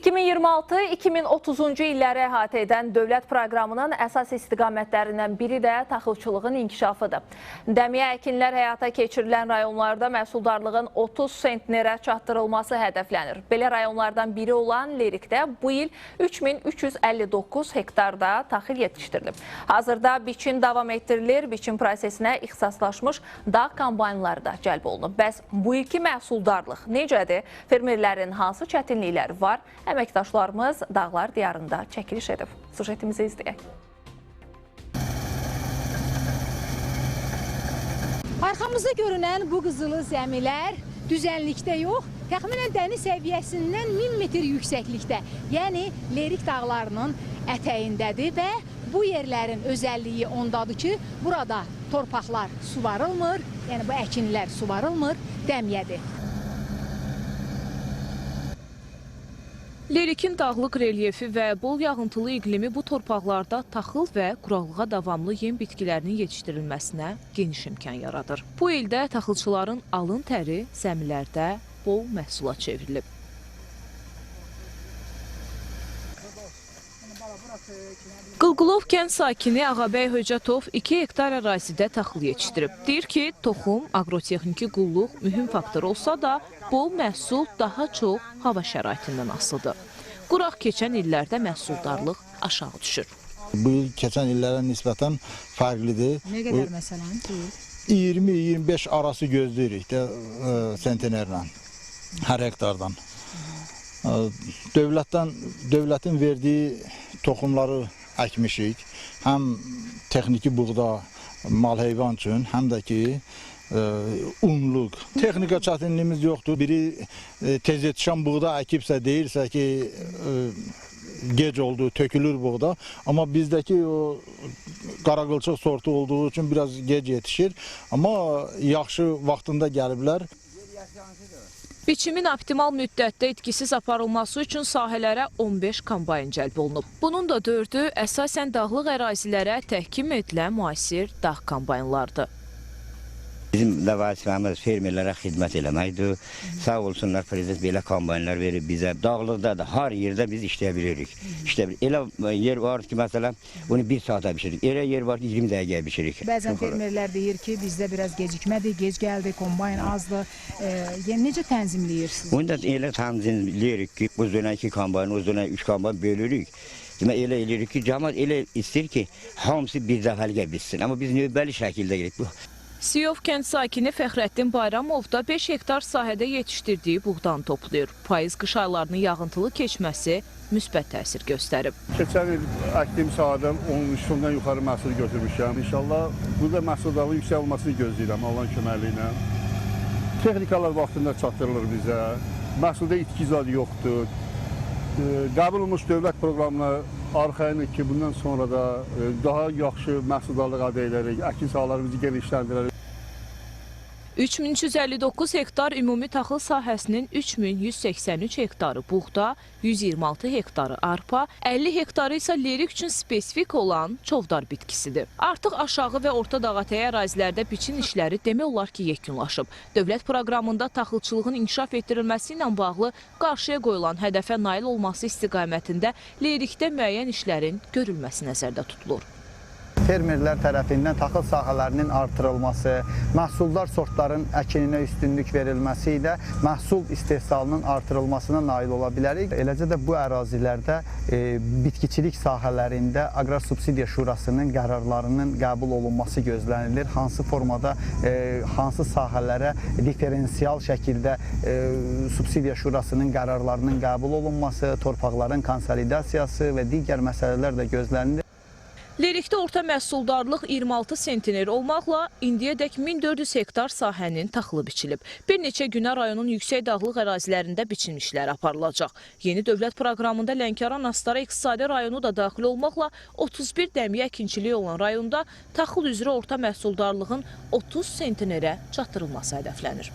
2026-2030-cu illəri əhatə edən dövlət proqramının əsas istiqamətlərindən biri də taxılçılığın inkişafıdır. Dəmiyə əkinlər həyata keçirilən rayonlarda məhsuldarlığın 30 sentnerə çatdırılması hədəflənir. Belə rayonlardan biri olan Lerikdə bu il 3359 hektarda taxıl yetişdirilib. Hazırda biçin davam etdirilir, biçin prosesinə ixtisaslaşmış dağ kombaynları da cəlb olunub. Bəs bu ilki məhsuldarlıq necədir? Fermerlərin hansı çətinlikləri var? Əməkdaşlarımız Dağlar diyarında çəkiliş edib. Sujetimizi izləyək. Arxamızda görünən bu qızılı zəmilər düzənlikdə yox, təxminən dəniz səviyyəsindən 1000 metr yüksəklikdə, yəni Lerik dağlarının ətəyindədir və bu yerlərin özəlliyi ondadır ki, burada torpaqlar suvarılmır, yəni bu əkinlər suvarılmır, dəmiyədir. Lerikin dağlıq relyefi və bol yağıntılı iqlimi bu torpaqlarda taxıl və quraqlığa davamlı yem bitkilərinin yetişdirilməsinə geniş imkan yaradır. Bu ildə taxılçıların alın təri zəmilərdə bol məhsula çevrilib. Qılqılov kənd sakini Ağabey Höcətov 2 hektar ərazidə taxıl yetişdirib. Deyir ki, toxum, agrotexniki qulluq mühüm faktor olsa da, bol məhsul daha çox hava şəraitindən asılıdır. Quraq keçən illərdə məhsuldarlıq aşağı düşür. Bu il keçən illərə nisbətən fərqlidir. Nə qədər məsələn? 20-25 arası gözləyirik də sentnerlə, hər hektardan. Dövlətin verdiyi toxumları əkmişik. Həm texniki buğda, mal heyvan üçün, həm də ki, unluq. Texnika çətinliyimiz yoxdur. Biri tez yetişən buğda əkibsə, deyirsə ki, gec oldu, tökülür buğda. Amma bizdəki o qaraqılçıq sortu olduğu üçün biraz gec yetişir. Amma yaxşı vaxtında gəliblər. Biçimin optimal müddətdə etkisiz aparılması üçün sahələrə 15 kombayn cəlb olunub. Bunun da 4-ü əsasən dağlıq ərazilərə təhkim edilən müasir dağ kombaynlardır. Bizim də vəzifəmiz fermerlərə xidmət eləməkdir. Sağ olsunlar, prezident belə kombaynlar verib bizə. Dağlıqda da, hər yerdə biz işləyə bilirik. Elə yer var ki, məsələn, bunu 1 saata bişiririk. Elə yer var ki, 20 dəqiqəyə bişiririk. Bəzən fermerlər deyir ki, bizdə biraz gecikmədir, gec gəldi, kombayn azdır. Yəni, necə tənzimləyirsiniz? Bunu da elə tənzimləyirik ki, bu dönə 2 kombayn, o dönə 3 kombayn bölürük. Elə eləyirik ki, cəmaət elə istəyir ki, hamısı bir dəfəliyə bitsin. Amma biz növbəli şəkildə edirik. Siyov kənd sakini Fəxrəddin Bayramov da 5 hektar sahədə yetişdirdiyi buğdanı toplayır. Payız qış aylarının yağıntılı keçməsi müsbət təsir göstərib. Keçən il əkdiyim sahədə 13-dən yuxarı məhsul götürmüşəm. İnşallah burada məhsuldarlığın yüksək olmasını gözləyirəm Allahın köməkliyi ilə. Texnikalar vaxtında çatdırılır bizə. Məhsulda itki zadı yoxdur. Qəbul olunmuş dövlət proqramına arxayınıq ki, bundan sonra da daha yaxşı məhsuldarlıq əldə edərək, əkin sahalarımızı genişləndirərək. 3359 hektar ümumi taxıl sahəsinin 3183 hektarı buğda, 126 hektarı arpa, 50 hektarı isə lerik üçün spesifik olan çovdar bitkisidir. Artıq aşağı və orta dağətəyi ərazilərdə biçin işləri demək olar ki, yekunlaşıb. Dövlət proqramında taxılçılığın inkişaf etdirilməsi ilə bağlı qarşıya qoyulan hədəfə nail olması istiqamətində lerikdə müəyyən işlərin görülməsi nəzərdə tutulur. Fermerlər tərəfindən taxıl sahələrinin artırılması, məhsuldar sortların əkininə üstünlük verilməsi ilə məhsul istehsalının artırılmasına nail ola bilərik. Eləcə də bu ərazilərdə bitkiçilik sahələrində Aqrar Subsidiya Şurasının qərarlarının qəbul olunması gözlənilir. Hansı formada, hansı sahələrə diferensial şəkildə Subsidiya Şurasının qərarlarının qəbul olunması, torpaqların konsolidasiyası və digər məsələlər də gözlənilir. Lerikdə orta məhsuldarlıq 26 sentiner olmaqla indiyədək 1400 hektar sahənin taxılı biçilib. Bir neçə günə rayonun yüksək dağlıq ərazilərində biçim işləri aparılacaq. Yeni dövlət proqramında Lənkəran, Astara iqtisadi rayonu da daxil olmaqla 31 dəmiyə əkinçiliyi olan rayonda taxıl üzrə orta məhsuldarlığın 30 sentinerə çatdırılması hədəflənir.